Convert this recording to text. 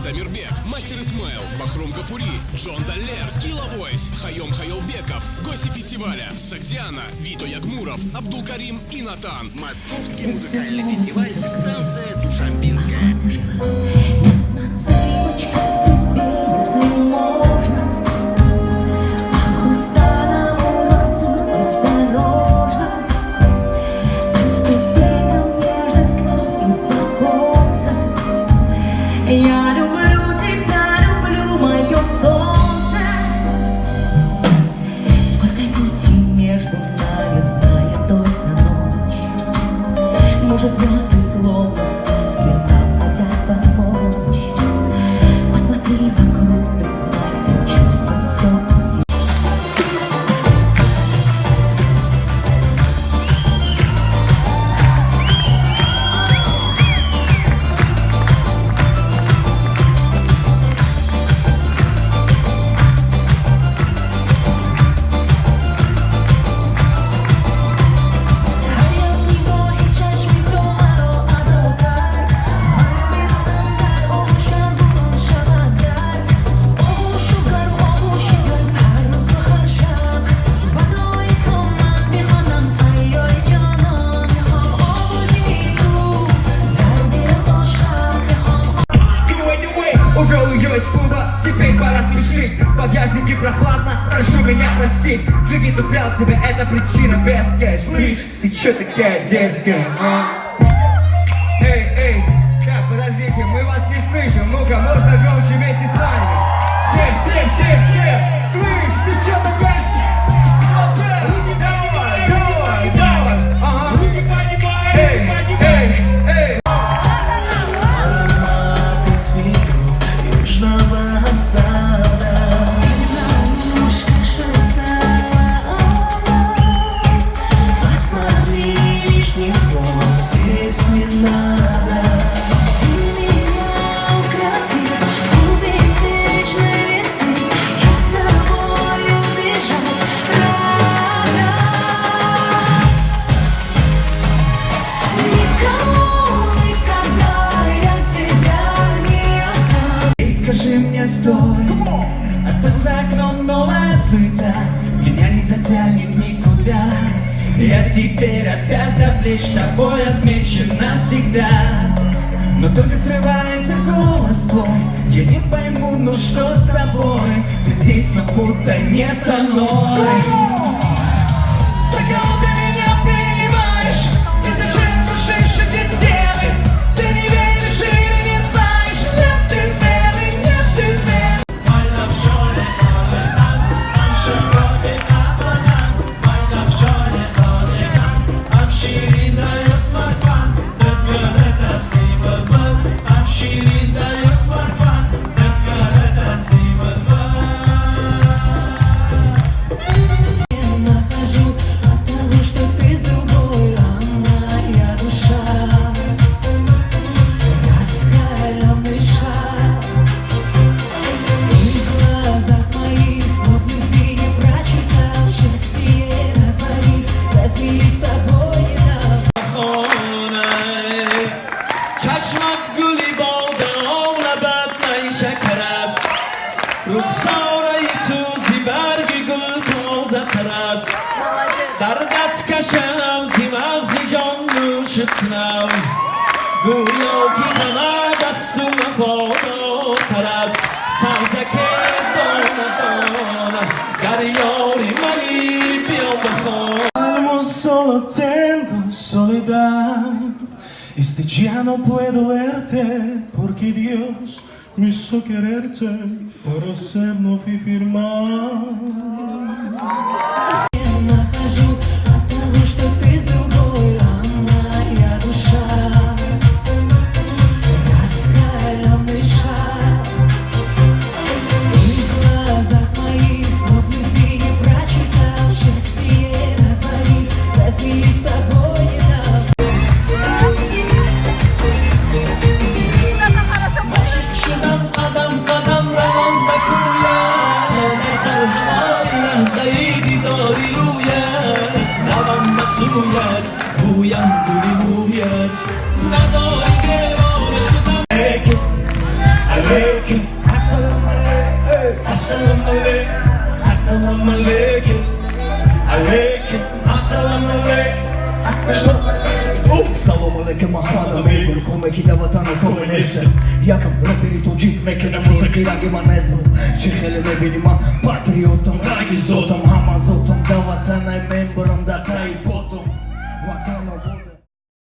Тамирбек, Мастер Исмаил, Бахрум Гафури, Джон Даллер, Килла Войс, Хайом Хайолбеков, гости фестиваля Сагдиана, Вито Ягмуров, Абдул-Карим и Натан. Московский музыкальный фестиваль, станция Душанбинская. Может, звезды словно в сказке нам хотят помочь. Посмотри вокруг, признайся, чувства все по силе. Увел ее из клуба, теперь пора спешить. В багажнике прохладно, прошу меня простить. Джигит убрал тебя, это причина веская. Слышь, ты чё такая дерзкая, а? Эй, эй, так, подождите, мы вас не слышим. Ну-ка, можно громче вместе с нами. Всем, слышь, ты чё такая? Вот так, давай, ага. Эй. Скажи мне, стой, а там за окном новая суета меня не затянет никуда. Я теперь опять до плеч тобой отмечен навсегда. Но только срывается голос твой, я не пойму, ну что с тобой. Ты здесь, но будто не со мной. За кого ты меня принимаешь? И зачем крушишь эти стены? Ты не веришь или не знаешь? Нет, ты смелый, нет, ты смелый. رخساره تو برگ گل تازه است دردت کشم زی مغز جان نوشت کنم گویا که غم دست و وفادارتر است سرزک دانه گر یاری منی بیام بخوان Almo solo tengo soledad. Este día no puedo verte porque Dios me hizo quererte para hacernos firmar. Нахожу от того, что ты с другой, а моя душа раскаленный шар. В глазах моих слов любви не прочитал, счастье на твоих разделись с тобой недавно. شدم قدم قدم روان بکویا مثل همای لحظه‌ای دیداری سویت بویم گلی بویت نداری دیوانه شدم علیکم علیکم السلام علیکم السلام علیکم السلام علیکم علیکم السلام علیکم Салом алейкум ахмада мейбур Комеки да ватана коме несем Јакам репери тоджик мекена музики раги ма не знам Чихеле ме били ма патриотам раги зотам Хама зотам да ватана и мемборам да тај потом